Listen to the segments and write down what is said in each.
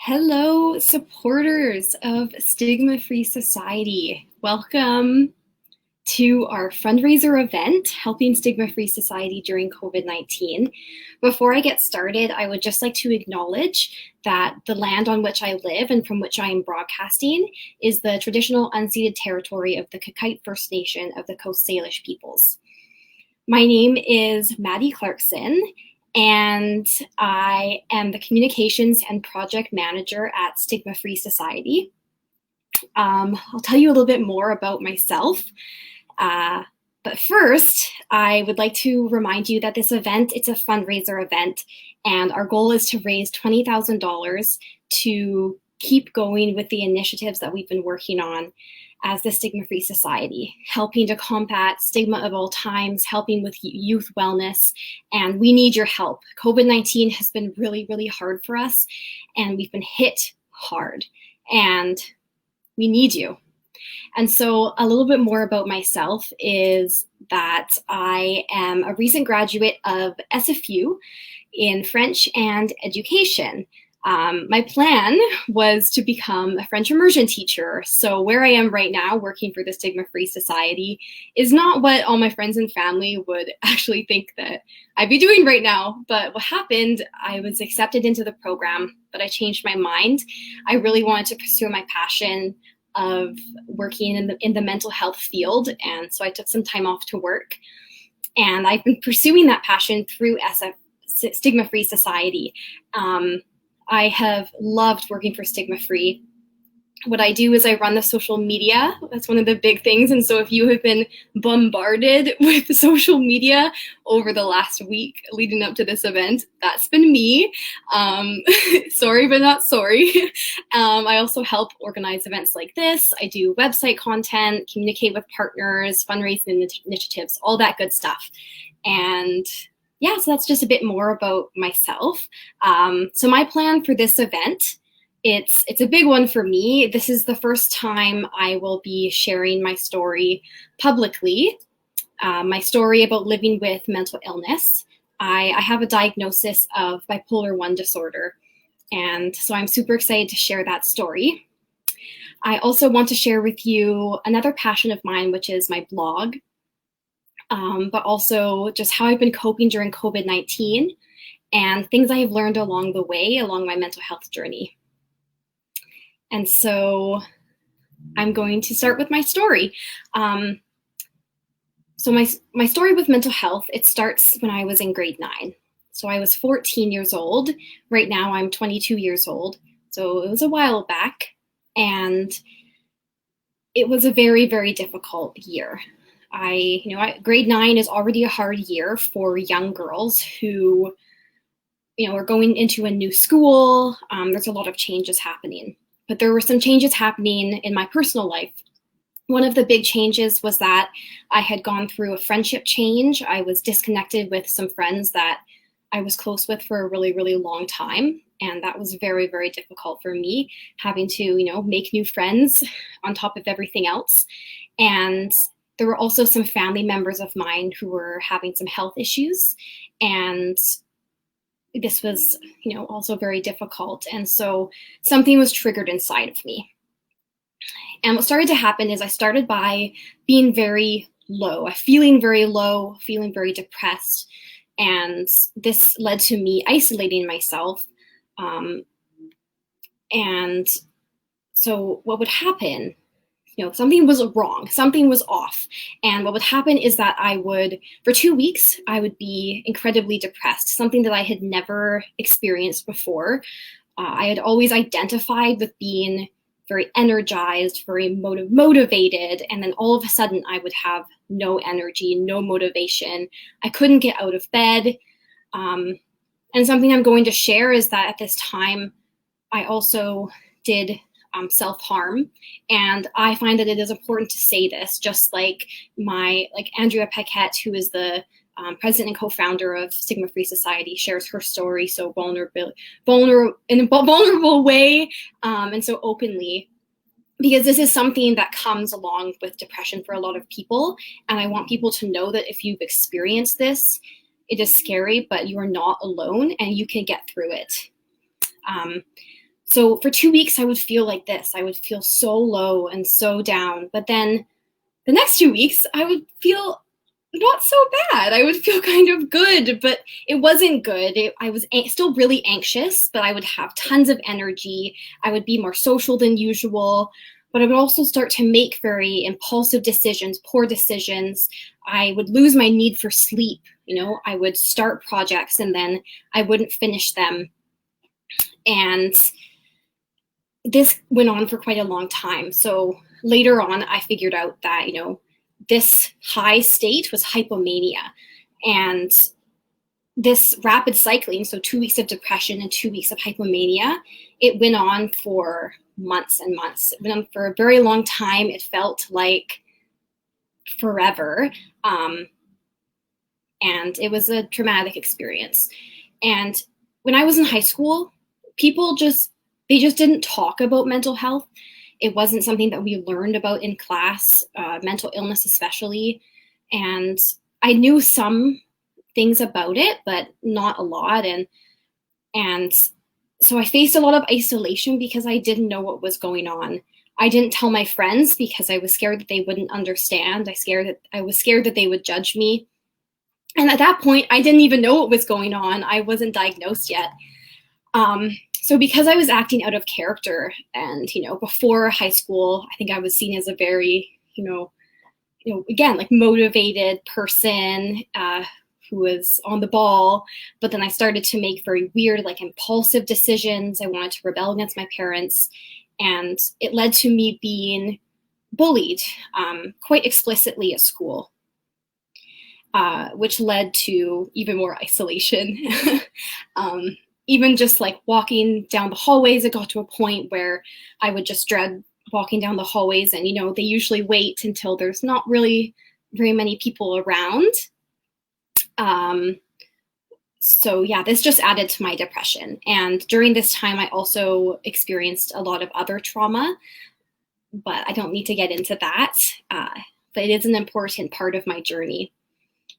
Hello, supporters of Stigma-Free Society. Welcome to our fundraiser event, Helping Stigma-Free Society during COVID-19. Before I get started, I would just like to acknowledge that the land on which I live and from which I am broadcasting is the traditional unceded territory of the Kakite First Nation of the Coast Salish peoples. My name is Maddie Clarkson, and I am the Communications and Project Manager at Stigma-Free Society. I'll tell you a little bit more about myself, but first, I would like to remind you that this event, it's a fundraiser event, and our goal is to raise $20,000 to keep going with the initiatives that we've been working on as the Stigma-Free Society, helping to combat stigma of all times, helping with youth wellness, and we need your help. COVID-19 has been really, really hard for us, and we've been hit hard, and we need you. And so a little bit more about myself is that I am a recent graduate of SFU in French and education. My plan was to become a French immersion teacher. So where I am right now, working for the Stigma-Free Society, is not what all my friends and family would actually think that I'd be doing right now. But what happened, I was accepted into the program, but I changed my mind. I really wanted to pursue my passion of working in the mental health field. And so I took some time off to work. And I've been pursuing that passion through Stigma-Free Society. I have loved working for Stigma-Free. What I do is I run the social media. That's one of the big things. And so if you have been bombarded with social media over the last week leading up to this event, that's been me. Sorry, but not sorry. I also help organize events like this. I do website content, communicate with partners, fundraising initiatives, all that good stuff. And yeah, so that's just a bit more about myself. So my plan for this event, it's a big one for me. This is the first time I will be sharing my story publicly, my story about living with mental illness. I have a diagnosis of bipolar 1 disorder, and so I'm super excited to share that story. I also want to share with you another passion of mine, which is my blog. But also just how I've been coping during COVID-19 and things I have learned along the way, along my mental health journey. And so I'm going to start with my story. So my story with mental health, it starts when I was in grade 9. So I was 14 years old. Right now I'm 22 years old. So it was a while back. And it was a very, very difficult year. Grade 9 is already a hard year for young girls who, are going into a new school. There's a lot of changes happening, but there were some changes happening in my personal life. One of the big changes was that I had gone through a friendship change. I was disconnected with some friends that I was close with for a really, really long time. And that was very, very difficult for me, having to, make new friends on top of everything else. And there were also some family members of mine who were having some health issues, and this was, also very difficult. And so something was triggered inside of me. And what started to happen is I started by being very low, feeling very low, feeling very depressed. And this led to me isolating myself. And so what would happen, something was wrong, something was off. And what would happen is that for 2 weeks, I would be incredibly depressed, something that I had never experienced before. I had always identified with being very energized, very motivated. And then all of a sudden I would have no energy, no motivation. I couldn't get out of bed. And something I'm going to share is that at this time, I also did self-harm. And I find that it is important to say this, just like Andrea Paquette, who is the president and co-founder of Stigma-Free Society, shares her story so vulnerable in a vulnerable way, and so openly, because this is something that comes along with depression for a lot of people. And I want people to know that if you've experienced this, it is scary, but you are not alone and you can get through it. So for 2 weeks, I would feel like this. I would feel so low and so down. But then the next 2 weeks, I would feel not so bad. I would feel kind of good, but it wasn't good. I was still really anxious, but I would have tons of energy. I would be more social than usual, but I would also start to make very impulsive decisions, poor decisions. I would lose my need for sleep. I would start projects and then I wouldn't finish them. And this went on for quite a long time. So later on, I figured out that, this high state was hypomania. And this rapid cycling, so 2 weeks of depression and 2 weeks of hypomania, it went on for months and months. It went on for a very long time. It felt like forever. And it was a traumatic experience. And when I was in high school, people just didn't talk about mental health. It wasn't something that we learned about in class, mental illness especially. And I knew some things about it, but not a lot. And so I faced a lot of isolation because I didn't know what was going on. I didn't tell my friends because I was scared that they wouldn't understand. I was scared that they would judge me. And at that point, I didn't even know what was going on. I wasn't diagnosed yet. So because I was acting out of character and, before high school, I think I was seen as a very, again, like motivated person who was on the ball. But then I started to make very weird, like impulsive decisions. I wanted to rebel against my parents. And it led to me being bullied quite explicitly at school, which led to even more isolation. Even just like walking down the hallways, it got to a point where I would just dread walking down the hallways. And, they usually wait until there's not really very many people around. So yeah, this just added to my depression. And during this time, I also experienced a lot of other trauma, but I don't need to get into that. But it is an important part of my journey.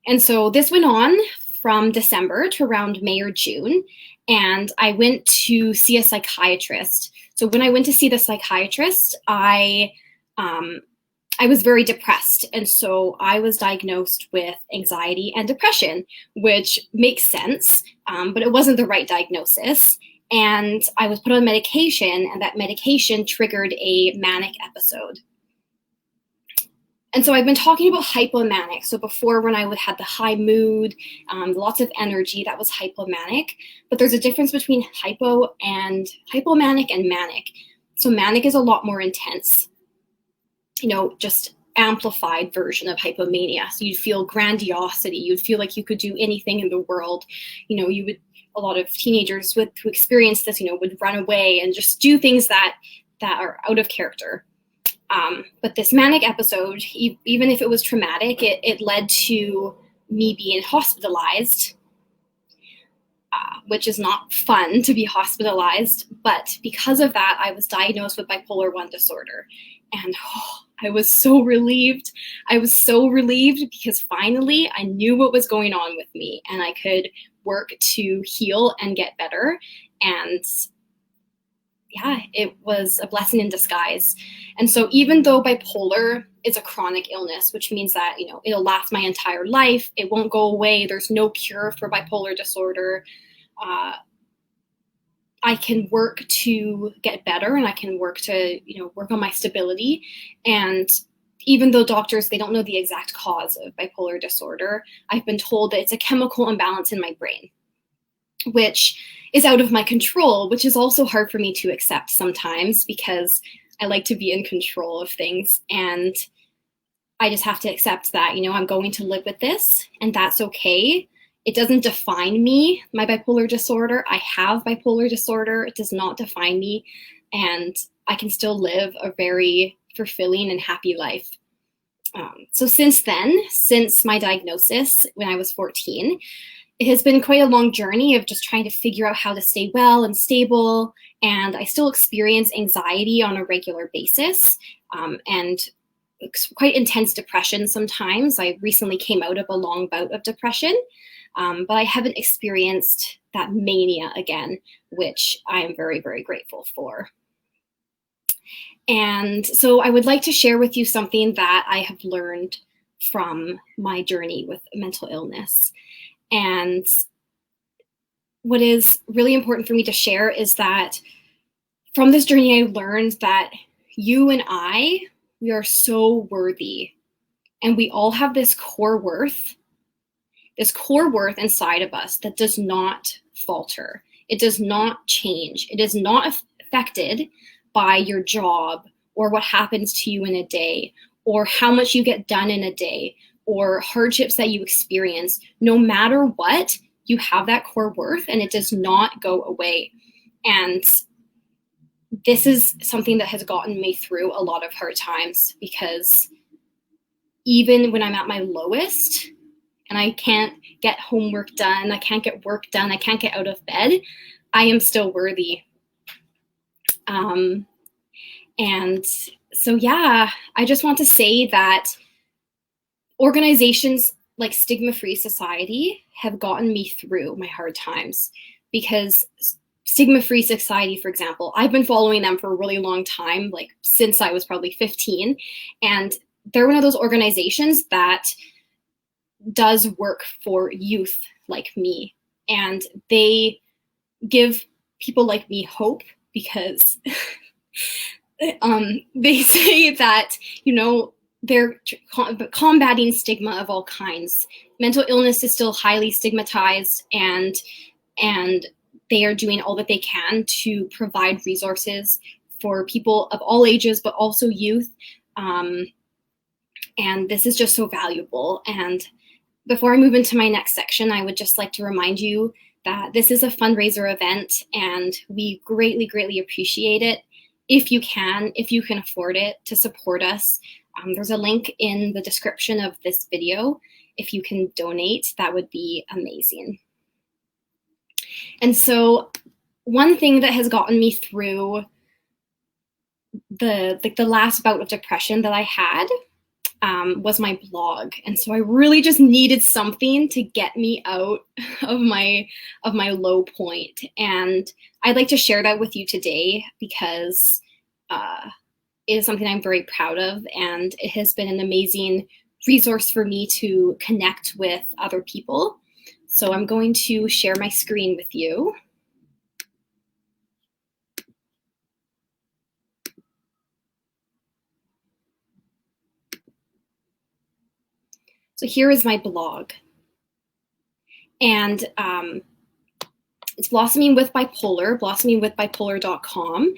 And so this went on from December to around May or June. And I went to see a psychiatrist. So when I went to see the psychiatrist, I was very depressed. And so I was diagnosed with anxiety and depression, which makes sense, but it wasn't the right diagnosis. And I was put on medication, and that medication triggered a manic episode. And so I've been talking about hypomanic. So before, when I had the high mood, lots of energy, that was hypomanic. But there's a difference between hypomanic and manic. So manic is a lot more intense, just amplified version of hypomania. So you'd feel grandiosity. You'd feel like you could do anything in the world. A lot of teenagers who experience this, would run away and just do things that are out of character. But this manic episode, even if it was traumatic, it led to me being hospitalized, which is not fun to be hospitalized. But because of that, I was diagnosed with bipolar 1 disorder. And I was so relieved. I was so relieved because finally I knew what was going on with me and I could work to heal and get better. And yeah, it was a blessing in disguise. And so even though bipolar is a chronic illness, which means that, it'll last my entire life, it won't go away, there's no cure for bipolar disorder, I can work to get better and I can work to, work on my stability. And even though doctors, they don't know the exact cause of bipolar disorder, I've been told that it's a chemical imbalance in my brain, which is out of my control, which is also hard for me to accept sometimes because I like to be in control of things. And I just have to accept that, I'm going to live with this and that's okay. It doesn't define me, my bipolar disorder. I have bipolar disorder. It does not define me. And I can still live a very fulfilling and happy life. So since then, since my diagnosis when I was 14, it has been quite a long journey of just trying to figure out how to stay well and stable. And I still experience anxiety on a regular basis and quite intense depression sometimes. I recently came out of a long bout of depression. but I haven't experienced that mania again, which I am very, very grateful for. And so I would like to share with you something that I have learned from my journey with mental illness. And what is really important for me to share is that from this journey, I learned that you and I, we are so worthy. And we all have this core worth inside of us that does not falter. It does not change. It is not affected by your job or what happens to you in a day or how much you get done in a day or hardships that you experience. No matter what, you have that core worth and it does not go away. And this is something that has gotten me through a lot of hard times, because even when I'm at my lowest and I can't get homework done, I can't get work done, I can't get out of bed, I am still worthy. And so, yeah, I just want to say that organizations like Stigma-Free Society have gotten me through my hard times, because Stigma-Free Society, for example, I've been following them for a really long time, like since I was probably 15. And they're one of those organizations that does work for youth like me. And they give people like me hope, because they say that, you know, they're combating stigma of all kinds. Mental illness is still highly stigmatized, and they are doing all that they can to provide resources for people of all ages, but also youth. And this is just so valuable. And before I move into my next section, I would just like to remind you that this is a fundraiser event, and we greatly, greatly appreciate it. If you can afford it, to support us. There's a link in the description of this video. If you can donate, that would be amazing. And so one thing that has gotten me through the last bout of depression that I had was my blog. And so I really just needed something to get me out of my low point. And I'd like to share that with you today, because it is something I'm very proud of, and it has been an amazing resource for me to connect with other people. So I'm going to share my screen with you. So here is my blog. And it's Blossoming with Bipolar, blossomingwithbipolar.com.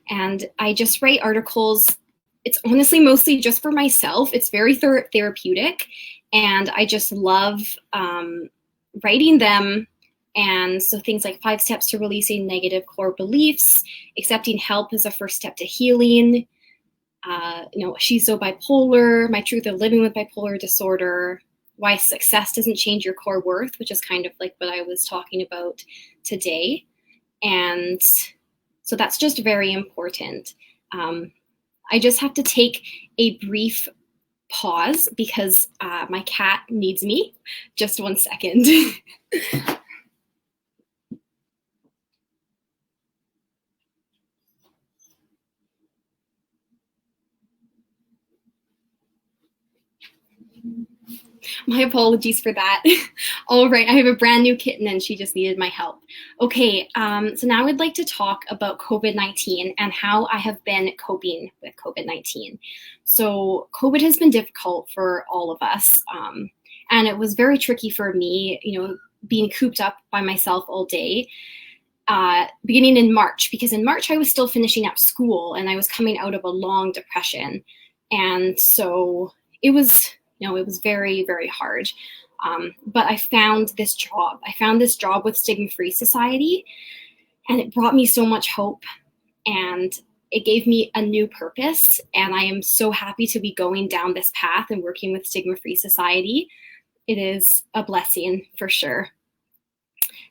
And I just write articles. It's honestly mostly just for myself. It's very therapeutic. And I just love writing them. And so things like 5 steps to releasing negative core beliefs, accepting help as a first step to healing, she's so bipolar, my truth of living with bipolar disorder, why success doesn't change your core worth, which is kind of like what I was talking about today. And so that's just very important. I just have to take a brief pause because my cat needs me. Just 1 second. My apologies for that. All right, I have a brand new kitten and she just needed my help. Okay, so now I'd like to talk about COVID-19 and how I have been coping with COVID-19. So COVID has been difficult for all of us, and it was very tricky for me, being cooped up by myself all day, beginning in March, because in March I was still finishing up school and I was coming out of a long depression. And so it was very, very hard. But I found this job. I found this job with Stigma-Free Society, and it brought me so much hope, and it gave me a new purpose. And I am so happy to be going down this path and working with Stigma-Free Society. It is a blessing for sure.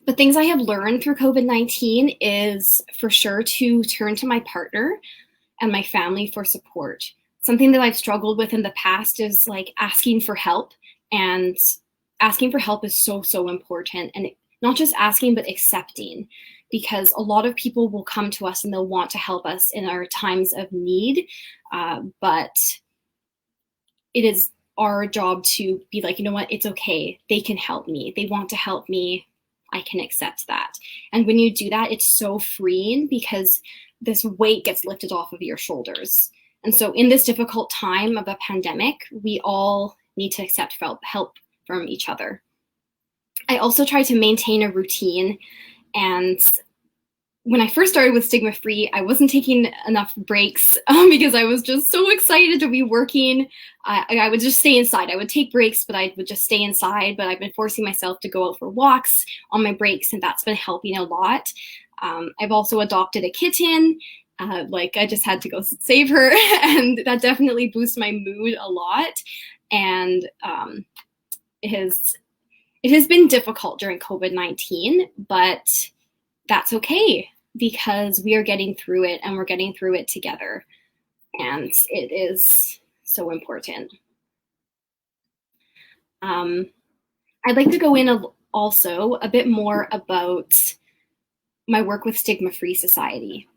But things I have learned through COVID-19 is for sure to turn to my partner and my family for support. Something that I've struggled with in the past is like asking for help and asking for help is so, so important. And not just asking, but accepting, because a lot of people will come to us and they'll want to help us in our times of need. But it is our job to be like, you know what, it's okay. They can help me. They want to help me. I can accept that. And when you do that, it's so freeing because this weight gets lifted off of your shoulders. And so in this difficult time of a pandemic, we all need to accept help from each other. I also try to maintain a routine. And when I first started with Stigma-Free, I wasn't taking enough breaks because I was just so excited to be working. I would just stay inside. I would take breaks, but I would just stay inside. But I've been forcing myself to go out for walks on my breaks, and that's been helping a lot. I've also adopted a kitten. I just had to go save her, and that definitely boosts my mood a lot. And it has been difficult during COVID-19, but that's okay because we are getting through it, and we're getting through it together. And it is so important. I'd like to go in also a bit more about my work with Stigma-Free Society.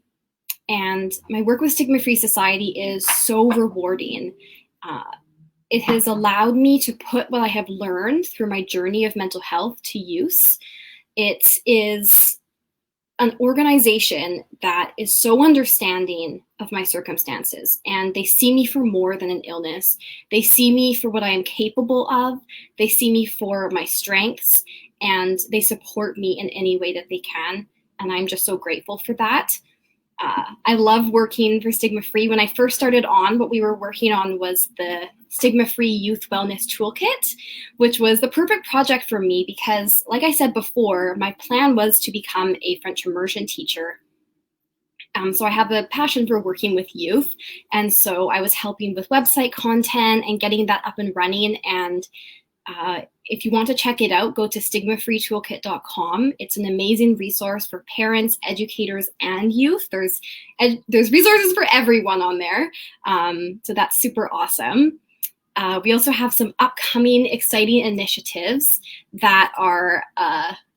And my work with Stigma-Free Society is so rewarding. It has allowed me to put what I have learned through my journey of mental health to use. It is an organization that is so understanding of my circumstances, and they see me for more than an illness. They see me for what I am capable of. They see me for my strengths, and they support me in any way that they can. And I'm just so grateful for that. I love working for Stigma-Free. When I first started on, what we were working on was the Stigma-Free Youth Wellness Toolkit, which was the perfect project for me because, like I said before, my plan was to become a French immersion teacher. So I have a passion for working with youth. And so I was helping with website content and getting that up and running. And if you want to check it out, go to stigmafreetoolkit.com. It's an amazing resource for parents, educators, and youth. There's resources for everyone on there. So that's super awesome. We also have some upcoming exciting initiatives that are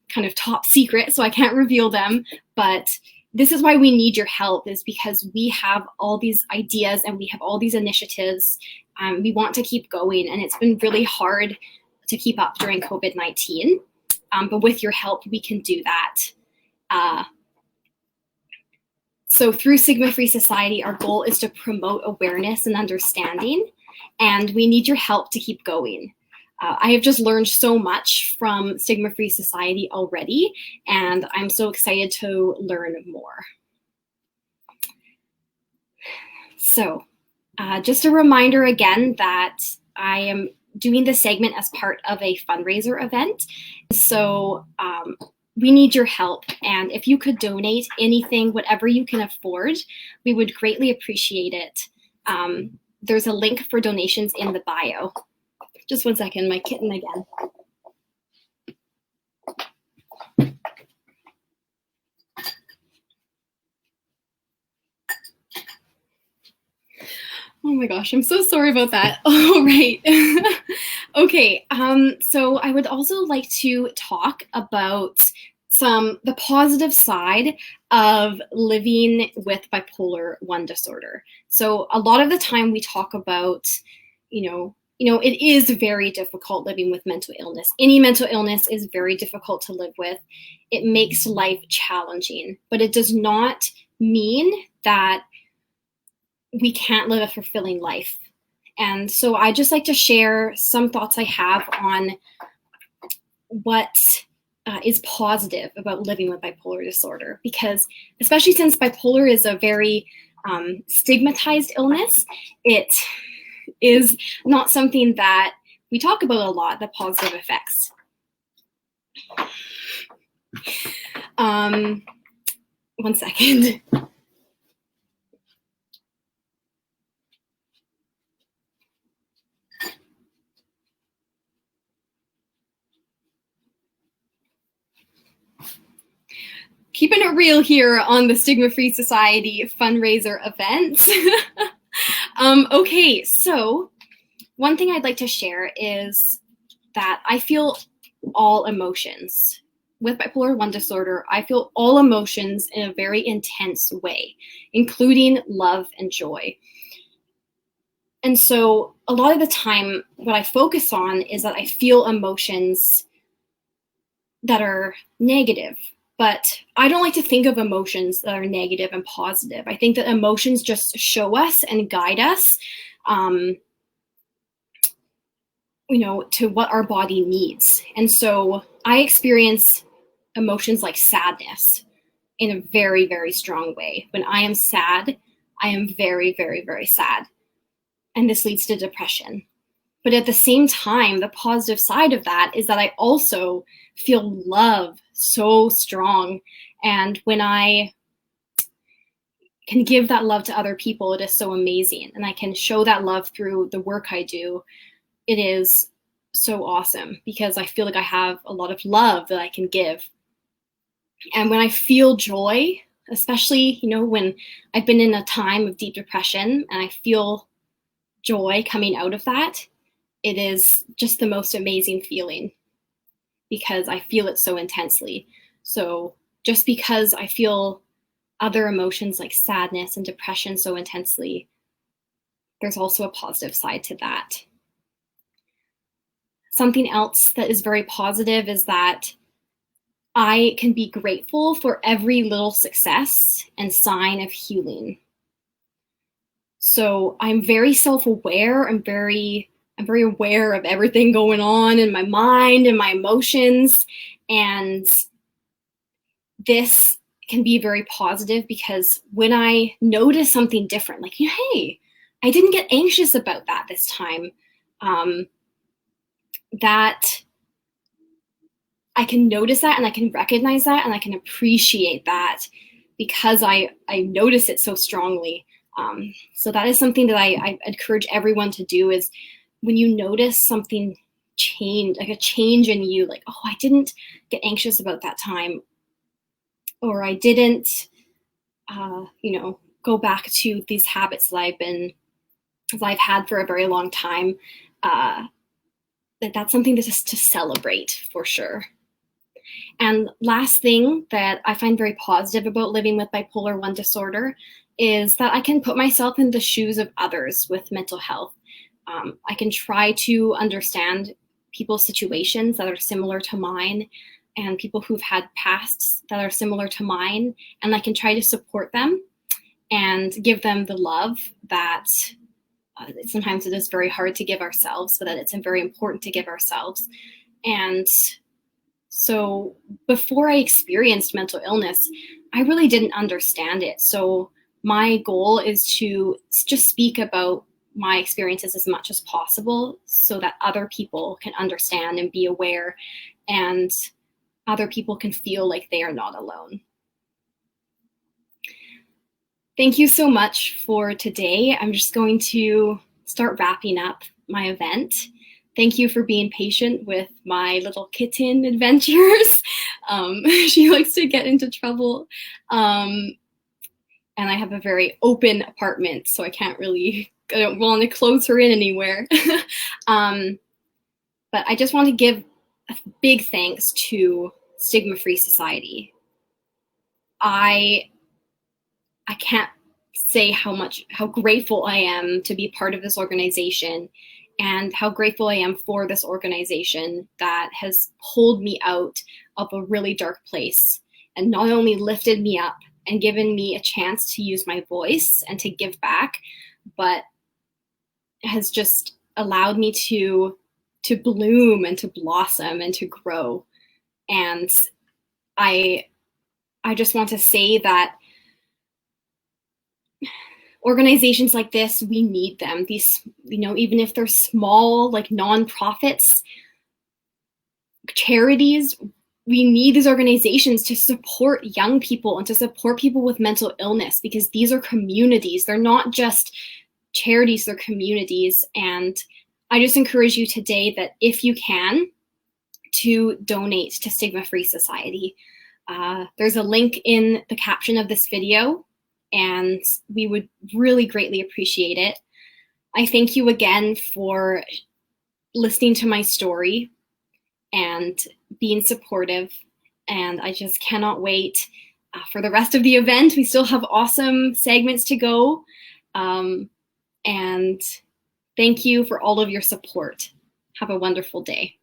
kind of top secret, so I can't reveal them. But this is why we need your help, is because we have all these ideas and we have all these initiatives. We want to keep going, and it's been really hard to keep up during COVID-19. But with your help, we can do that. So through Stigma-Free Society, our goal is to promote awareness and understanding, and we need your help to keep going. I have just learned so much from Stigma-Free Society already, and I'm so excited to learn more. So just a reminder again that I am doing this segment as part of a fundraiser event. So we need your help. And if you could donate anything, whatever you can afford, we would greatly appreciate it. There's a link for donations in the bio. Just one second, my kitten again. Oh my gosh, I'm so sorry about that. All right. Okay, so I would also like to talk about the positive side of living with bipolar 1 disorder. So a lot of the time we talk about, it is very difficult living with mental illness. Any mental illness is very difficult to live with. It makes life challenging, but it does not mean that we can't live a fulfilling life. And so I just like to share some thoughts I have on what is positive about living with bipolar disorder, because especially since bipolar is a very stigmatized illness, it is not something that we talk about a lot, the positive effects. One second. Keeping it real here on the Stigma-Free Society fundraiser event. Okay, so one thing I'd like to share is that I feel all emotions. With bipolar 1 disorder, I feel all emotions in a very intense way, including love and joy. And so a lot of the time, what I focus on is that I feel emotions that are negative. But I don't like to think of emotions that are negative and positive. I think that emotions just show us and guide us, to what our body needs. And so I experience emotions like sadness in a very, very strong way. When I am sad, I am very, very, very sad. And this leads to depression. But at the same time, the positive side of that is that I also feel love so strong. And when I can give that love to other people, it is so amazing. And I can show that love through the work I do. It is so awesome because I feel like I have a lot of love that I can give. And when I feel joy, especially, when I've been in a time of deep depression and I feel joy coming out of that, it is just the most amazing feeling because I feel it so intensely. So just because I feel other emotions like sadness and depression so intensely, there's also a positive side to that. Something else that is very positive is that I can be grateful for every little success and sign of healing. So I'm very self-aware. I'm very aware of everything going on in my mind and my emotions. And this can be very positive because when I notice something different, like, hey, I didn't get anxious about that this time, that I can notice that and I can recognize that and I can appreciate that because I notice it so strongly. So that is something that I encourage everyone to do is when you notice something change, like a change in you, like, oh, I didn't get anxious about that time, or I didn't, go back to these habits that I've had for a very long time, that's something to celebrate for sure. And last thing that I find very positive about living with bipolar 1 disorder is that I can put myself in the shoes of others with mental health. I can try to understand people's situations that are similar to mine and people who've had pasts that are similar to mine, and I can try to support them and give them the love that sometimes it is very hard to give ourselves, but that it's very important to give ourselves. And so before I experienced mental illness, I really didn't understand it. So my goal is to just speak about my experiences as much as possible so that other people can understand and be aware, and other people can feel like they are not alone. Thank you so much for today. I'm just going to start wrapping up my event. Thank you for being patient with my little kitten adventures. She likes to get into trouble. And I have a very open apartment, so I don't want to close her in anywhere. But I just want to give a big thanks to Stigma-Free Society. I can't say how grateful I am to be part of this organization, and how grateful I am for this organization that has pulled me out of a really dark place and not only lifted me up and given me a chance to use my voice and to give back, but has just allowed me to bloom and to blossom and to grow. And I just want to say that organizations like this, we need them. These, even if they're small, like nonprofits, charities, we need these organizations to support young people and to support people with mental illness, because these are communities. They're not just charities, they're communities. And I just encourage you today that if you can, to donate to Stigma-Free Society. There's a link in the caption of this video, and we would really greatly appreciate it. I thank you again for listening to my story. and being supportive. And I just cannot wait for the rest of the event. We still have awesome segments to go. And thank you for all of your support. Have a wonderful day.